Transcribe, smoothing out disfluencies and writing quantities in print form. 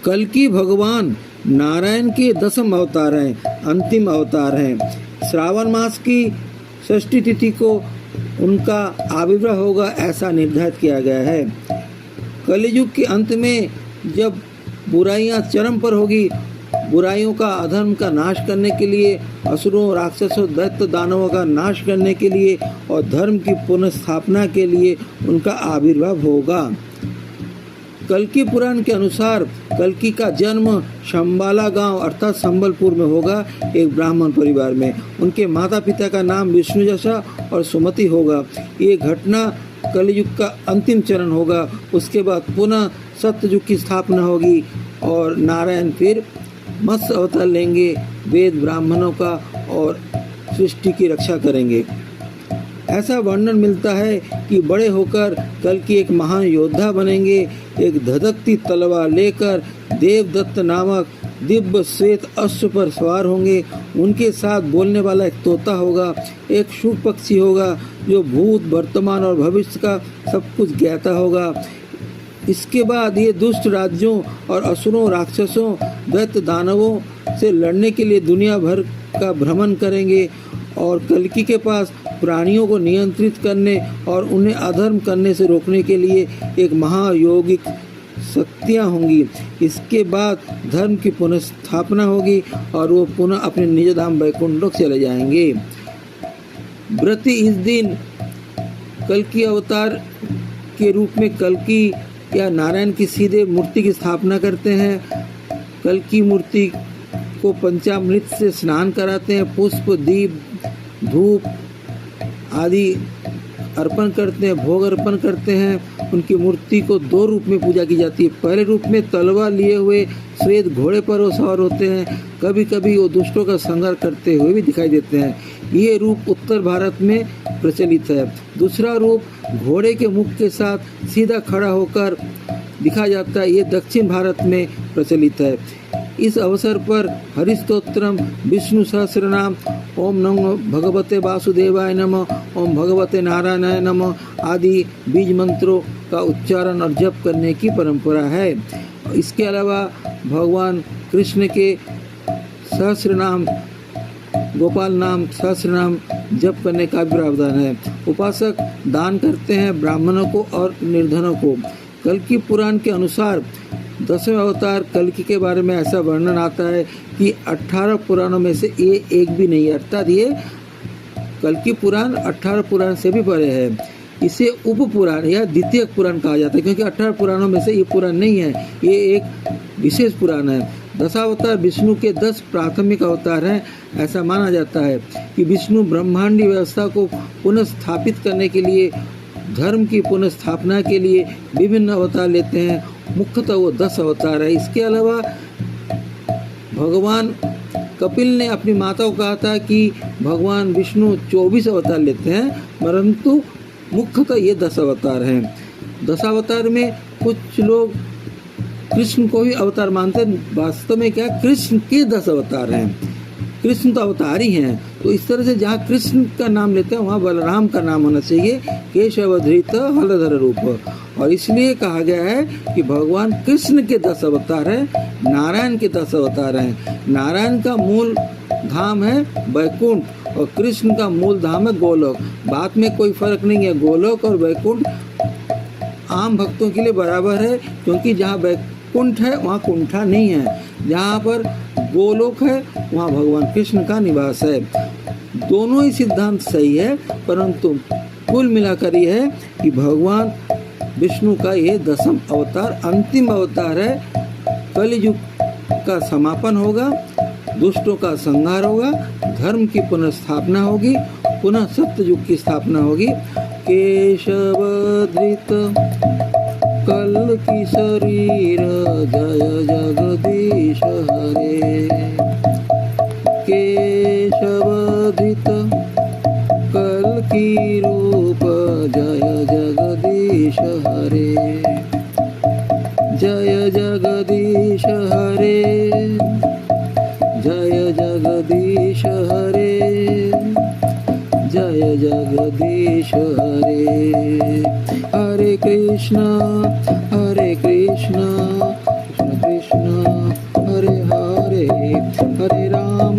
कल्कि भगवान नारायण के 10वें अवतार हैं, अंतिम अवतार हैं। श्रावण मास की षष्ठी तिथि को उनका आविर्भाव होगा, ऐसा निर्धारित किया गया है। कलियुग के अंत में जब बुराइयां चरम पर होगी, बुराइयों का, अधर्म का नाश करने के लिए, असुरों, राक्षसों, दैत्य दानवों का नाश करने के लिए और धर्म की पुनर्स्थापना के लिए उनका आविर्भाव होगा। कल्कि पुराण के अनुसार कल्कि का जन्म शंबाला गांव अर्थात संबलपुर में होगा, एक ब्राह्मण परिवार में। उनके माता पिता का नाम विष्णु जैसा और सुमति होगा। ये घटना कलयुग का अंतिम चरण होगा। उसके बाद पुनः सत्ययुग की स्थापना होगी और नारायण फिर मत्स्य अवतार लेंगे, वेद ब्राह्मणों का और सृष्टि की रक्षा करेंगे। ऐसा वर्णन मिलता है कि बड़े होकर कल्कि एक महान योद्धा बनेंगे। एक धधकती तलवार लेकर देवदत्त नामक दिव्य श्वेत अश्व पर सवार होंगे। उनके साथ बोलने वाला एक तोता होगा, एक शुभ पक्षी होगा जो भूत, वर्तमान और भविष्य का सब कुछ ज्ञाता होगा। इसके बाद ये दुष्ट राज्यों और असुरों, राक्षसों, दैत्य दानवों से लड़ने के लिए दुनिया भर का भ्रमण करेंगे और कल्कि के पास प्राणियों को नियंत्रित करने और उन्हें अधर्म करने से रोकने के लिए एक महायोगिक शक्तियाँ होंगी। इसके बाद धर्म की पुनर्स्थापना होगी और वो पुनः अपने निज धाम वैकुंठ लोक चले जाएंगे। व्रती इस दिन कल्कि अवतार के रूप में कल्कि या नारायण की सीधे मूर्ति की स्थापना करते हैं। कल्कि मूर्ति को पंचामृत से स्नान कराते हैं, पुष्प, दीप, धूप आदि अर्पण करते हैं, भोग अर्पण करते हैं। उनकी मूर्ति को 2 रूप में पूजा की जाती है। पहले रूप में तलवार लिए हुए श्वेत घोड़े पर वो सवार होते हैं। कभी कभी वो दुष्टों का संहार करते हुए भी दिखाई देते हैं। ये रूप उत्तर भारत में प्रचलित है। दूसरा रूप घोड़े के मुख के साथ सीधा खड़ा होकर दिखा जाता है, ये दक्षिण भारत में प्रचलित है। इस अवसर पर हरिस्तोत्रम, विष्णु सहस्रनाम, ओम नमो भगवते वासुदेवाय नमः, ओम भगवते नारायणाय नमः आदि बीज मंत्रों का उच्चारण और जप करने की परंपरा है। इसके अलावा भगवान कृष्ण के सहस्रनाम, गोपाल नाम, सहस्रनाम जप करने का भी प्रावधान है। उपासक दान करते हैं ब्राह्मणों को और निर्धनों को। कल्कि पुराण के अनुसार 10वें अवतार कल्कि के बारे में ऐसा वर्णन आता है कि 18 पुराणों में से ये एक भी नहीं है, अर्थात ये कल्कि पुराण 18 पुराण से भी परे है। इसे उप पुराण या द्वितीय पुराण कहा जाता है, क्योंकि 18 पुराणों में से ये पुराण नहीं है, ये एक विशेष पुराण है। दशावतार विष्णु के 10 प्राथमिक अवतार हैं। ऐसा माना जाता है कि विष्णु ब्रह्मांडी व्यवस्था को पुनः स्थापित करने के लिए, धर्म की पुनर्स्थापना के लिए विभिन्न अवतार लेते हैं। मुख्यतः वो 10 अवतार है। इसके अलावा भगवान कपिल ने अपनी माता को कहा था कि भगवान विष्णु 24 अवतार लेते हैं, परंतु मुख्यतः ये 10 अवतार हैं। 10 अवतार में कुछ लोग कृष्ण को ही अवतार मानते हैं। वास्तव में क्या, कृष्ण के 10 अवतार हैं। कृष्ण तो अवतार ही हैं। तो इस तरह से जहाँ कृष्ण का नाम लेते हैं वहाँ बलराम का नाम होना चाहिए, केशवधृत हलधर रूप। और इसलिए कहा गया है कि भगवान कृष्ण के 10 अवतार हैं, नारायण के 10 अवतार हैं। नारायण का मूल धाम है वैकुंठ और कृष्ण का मूल धाम है गोलोक। बात में कोई फर्क नहीं है, गोलोक और वैकुंठ आम भक्तों के लिए बराबर है, क्योंकि जहाँ वैकुंठ है वहाँ कुंठा नहीं है, जहाँ पर गोलोक है वहाँ भगवान कृष्ण का निवास है। दोनों ही सिद्धांत सही है, परंतु कुल मिलाकर ये है कि भगवान विष्णु का ये 10वां अवतार अंतिम अवतार है। कलियुग का समापन होगा, दुष्टों का संहार होगा, धर्म की पुनर्स्थापना होगी, पुनः सत्ययुग की स्थापना होगी। केशवधृत कल्कि शरीर जय जगदीश हरे। केशवधृत कल्कि रूप जय जगदीश हरे। जय जगदीश हरे, जय जगदीश हरे, जय जगदीश हरे। हरे कृष्ण कृष्ण कृष्ण कृष्ण हरे हरे हरे राम